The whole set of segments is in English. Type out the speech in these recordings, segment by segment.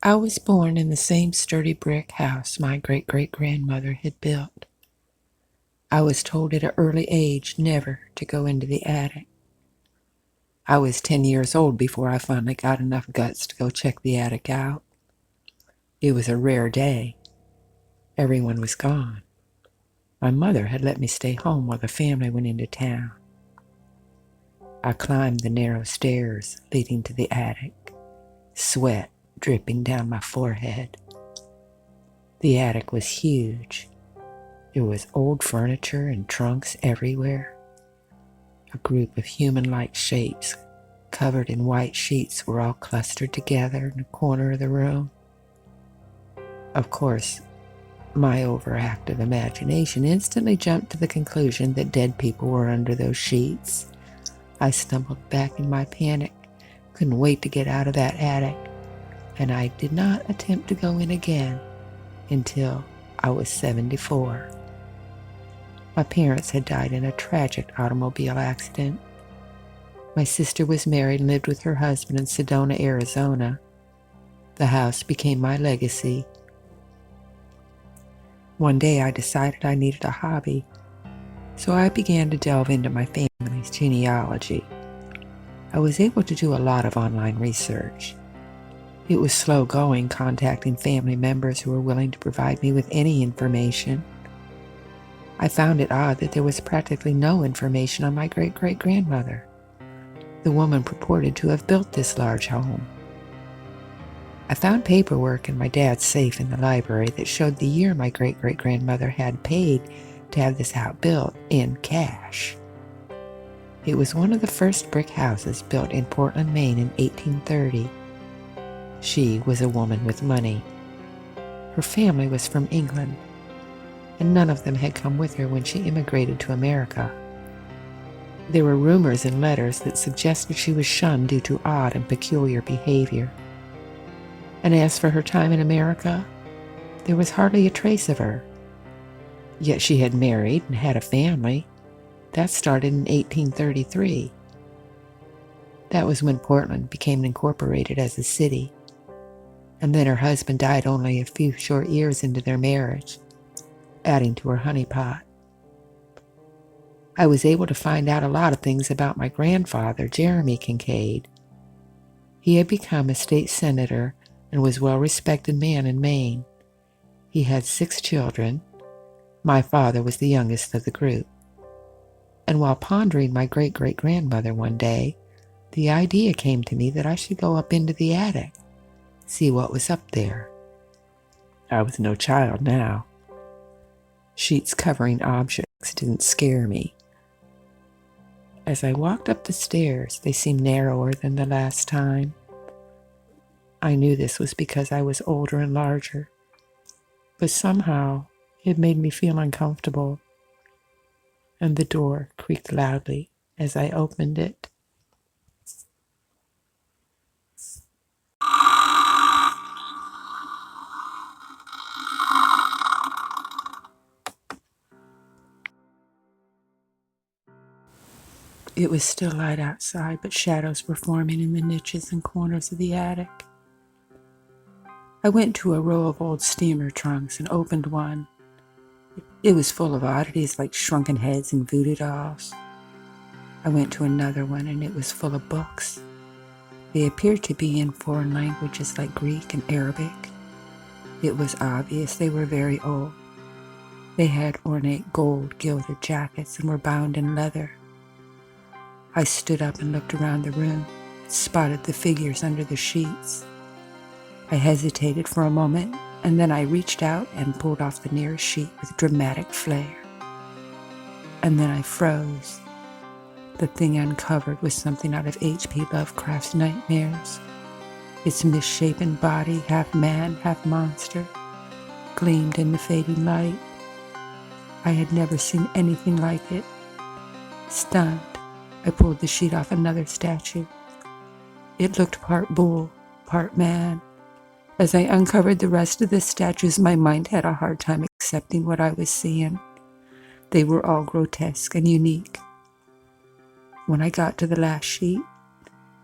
I was born in the same sturdy brick house my great-great-grandmother had built. I was told at an early age never to go into the attic. I was 10 years old before I finally got enough guts to go check the attic out. It was a rare day. Everyone was gone. My mother had let me stay home while the family went into town. I climbed the narrow stairs leading to the attic, sweat dripping down my forehead. The attic was huge. There was old furniture and trunks everywhere. A group of human-like shapes covered in white sheets were all clustered together in a corner of the room. Of course, my overactive imagination instantly jumped to the conclusion that dead people were under those sheets. I stumbled back in my panic, couldn't wait to get out of that attic, and I did not attempt to go in again until I was 74. My parents had died in a tragic automobile accident. My sister was married and lived with her husband in Sedona, Arizona. The house became my legacy. One day I decided I needed a hobby, so I began to delve into my family's genealogy. I was able to do a lot of online research. It was slow going contacting family members who were willing to provide me with any information. I found it odd that there was practically no information on my great-great-grandmother, the woman purported to have built this large home. I found paperwork in my dad's safe in the library that showed the year my great-great-grandmother had paid to have this house built in cash. It was one of the first brick houses built in Portland, Maine in 1830. She was a woman with money. Her family was from England, and none of them had come with her when she immigrated to America. There were rumors and letters that suggested she was shunned due to odd and peculiar behavior. And as for her time in America, there was hardly a trace of her. Yet she had married and had a family. That started in 1833. That was when Portland became incorporated as a city. And then her husband died only a few short years into their marriage, adding to her honeypot. I was able to find out a lot of things about my grandfather, Jeremy Kincaid. He had become a state senator and was a well-respected man in Maine. He had 6 children. My father was the youngest of the group. And while pondering my great-great-grandmother one day, the idea came to me that I should go up into the attic, see what was up there. I was no child now. Sheets covering objects didn't scare me. As I walked up the stairs, they seemed narrower than the last time. I knew this was because I was older and larger, but somehow it made me feel uncomfortable, and the door creaked loudly as I opened it. It was still light outside, but shadows were forming in the niches and corners of the attic. I went to a row of old steamer trunks and opened one. It was full of oddities like shrunken heads and voodoo dolls. I went to another one and it was full of books. They appeared to be in foreign languages like Greek and Arabic. It was obvious they were very old. They had ornate gold gilded jackets and were bound in leather. I stood up and looked around the room, spotted the figures under the sheets. I hesitated for a moment, and then I reached out and pulled off the nearest sheet with dramatic flair. And then I froze. The thing uncovered was something out of H.P. Lovecraft's nightmares. Its misshapen body, half man, half monster, gleamed in the fading light. I had never seen anything like it. Stunned, I pulled the sheet off another statue. It looked part bull, part man. As I uncovered the rest of the statues, my mind had a hard time accepting what I was seeing. They were all grotesque and unique. When I got to the last sheet,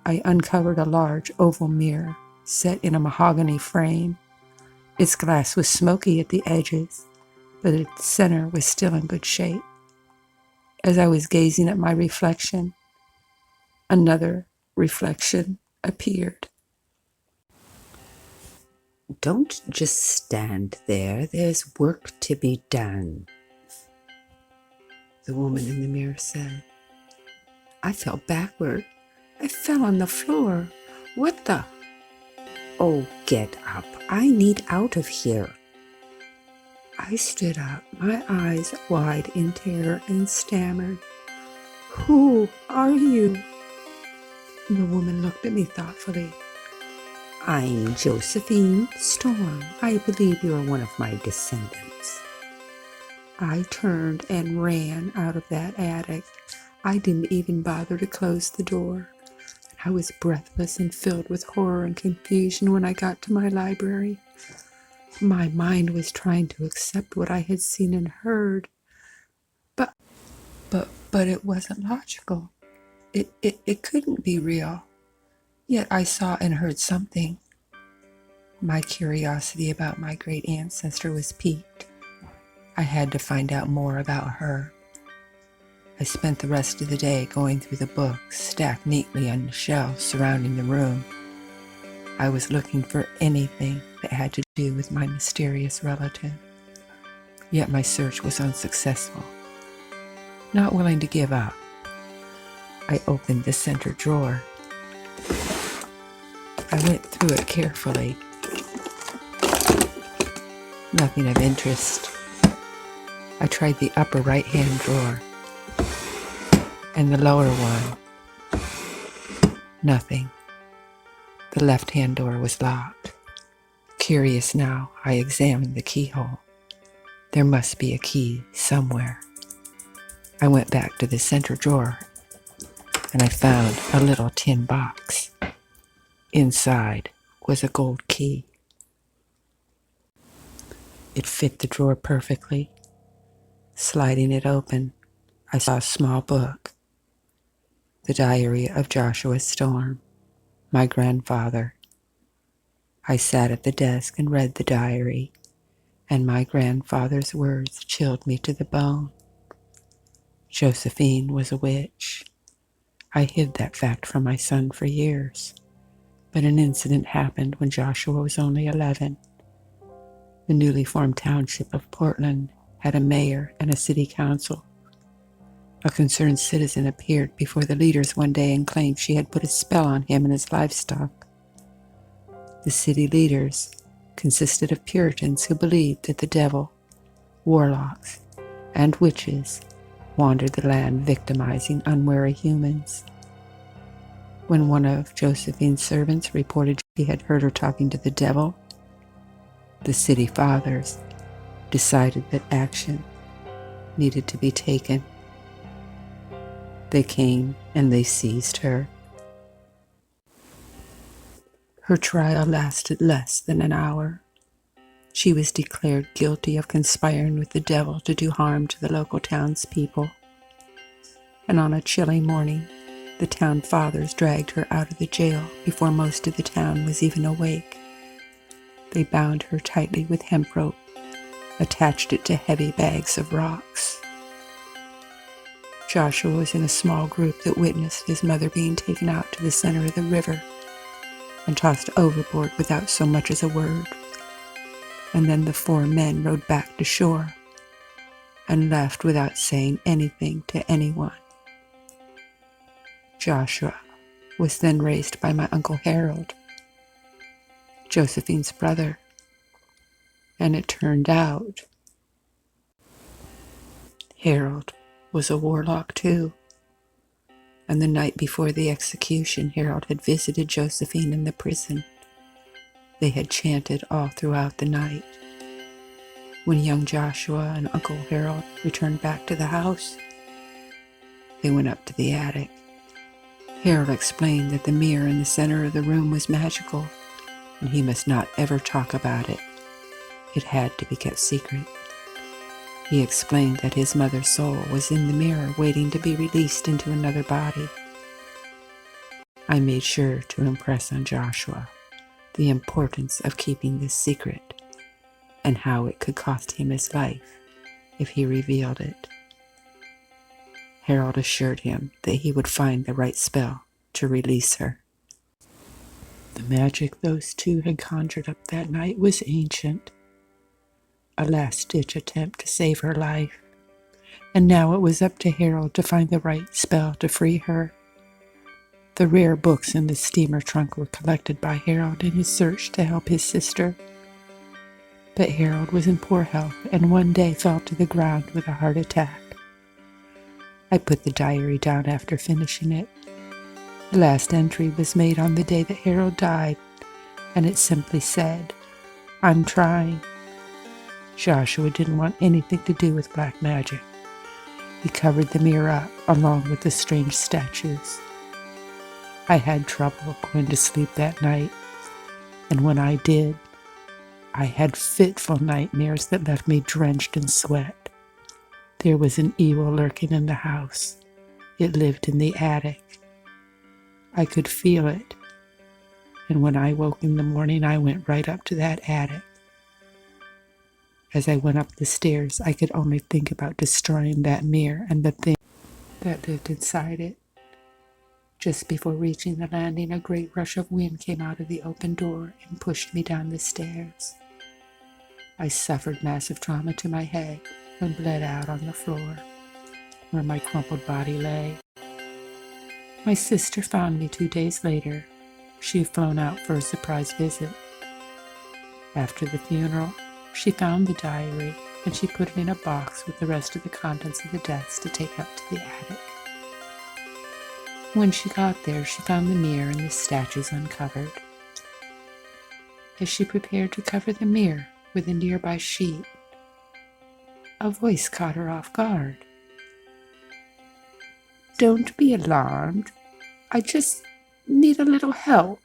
I uncovered a large oval mirror set in a mahogany frame. Its glass was smoky at the edges, but its center was still in good shape. As I was gazing at my reflection, another reflection appeared. "Don't just stand there. There's work to be done," the woman in the mirror said. I fell backward. I fell on the floor. What the? "Oh, get up. I need out of here." I stood up, my eyes wide in terror, and stammered, "Who are you?" The woman looked at me thoughtfully. "I'm Josephine Storm. I believe you are one of my descendants." I turned and ran out of that attic. I didn't even bother to close the door. I was breathless and filled with horror and confusion when I got to my library. My mind was trying to accept what I had seen and heard, but it wasn't logical. It couldn't be real. Yet I saw and heard something. My curiosity about my great ancestor was piqued. I had to find out more about her. I spent the rest of the day going through the books stacked neatly on the shelves surrounding the room. I was looking for anything that had to do with my mysterious relative. Yet my search was unsuccessful. Not willing to give up, I opened the center drawer. I went through it carefully. Nothing of interest. I tried the upper right-hand drawer and the lower one. Nothing. The left-hand door was locked. Curious now, I examined the keyhole. There must be a key somewhere. I went back to the center drawer and I found a little tin box. Inside was a gold key. It fit the drawer perfectly. Sliding it open, I saw a small book. The Diary of Joshua Storm, my grandfather. I sat at the desk and read the diary, and my grandfather's words chilled me to the bone. Josephine was a witch. I hid that fact from my son for years, but an incident happened when Joshua was only 11. The newly formed township of Portland had a mayor and a city council. A concerned citizen appeared before the leaders one day and claimed she had put a spell on him and his livestock. The city leaders consisted of Puritans who believed that the devil, warlocks, and witches wandered the land victimizing unwary humans. When one of Josephine's servants reported he had heard her talking to the devil, the city fathers decided that action needed to be taken. They came and they seized her. Her trial lasted less than an hour. She was declared guilty of conspiring with the devil to do harm to the local townspeople. And on a chilly morning, the town fathers dragged her out of the jail before most of the town was even awake. They bound her tightly with hemp rope, attached it to heavy bags of rocks. Joshua was in a small group that witnessed his mother being taken out to the center of the river and tossed overboard without so much as a word. And then the 4 men rowed back to shore and left without saying anything to anyone. Joshua was then raised by my Uncle Harold, Josephine's brother, and it turned out Harold was a warlock too. And the night before the execution, Harold had visited Josephine in the prison. They had chanted all throughout the night. When young Joshua and Uncle Harold returned back to the house, they went up to the attic. Harold explained that the mirror in the center of the room was magical, and he must not ever talk about it. It had to be kept secret. He explained that his mother's soul was in the mirror waiting to be released into another body. I made sure to impress on Joshua the importance of keeping this secret, and how it could cost him his life if he revealed it. Harold assured him that he would find the right spell to release her. The magic those two had conjured up that night was ancient, a last-ditch attempt to save her life, and now it was up to Harold to find the right spell to free her. The rare books in the steamer trunk were collected by Harold in his search to help his sister. But Harold was in poor health and one day fell to the ground with a heart attack. I put the diary down after finishing it. The last entry was made on the day that Harold died, and it simply said, "I'm trying." Joshua didn't want anything to do with black magic. He covered the mirror up along with the strange statues. I had trouble going to sleep that night, and when I did, I had fitful nightmares that left me drenched in sweat. There was an evil lurking in the house. It lived in the attic. I could feel it, and when I woke in the morning, I went right up to that attic. As I went up the stairs, I could only think about destroying that mirror and the thing that lived inside it. Just before reaching the landing, a great rush of wind came out of the open door and pushed me down the stairs. I suffered massive trauma to my head and bled out on the floor, where my crumpled body lay. My sister found me 2 days later. She had flown out for a surprise visit. After the funeral, she found the diary and she put it in a box with the rest of the contents of the deaths to take up to the attic. When she got there, she found the mirror and the statues uncovered. As she prepared to cover the mirror with a nearby sheet, a voice caught her off guard. "Don't be alarmed. I just need a little help."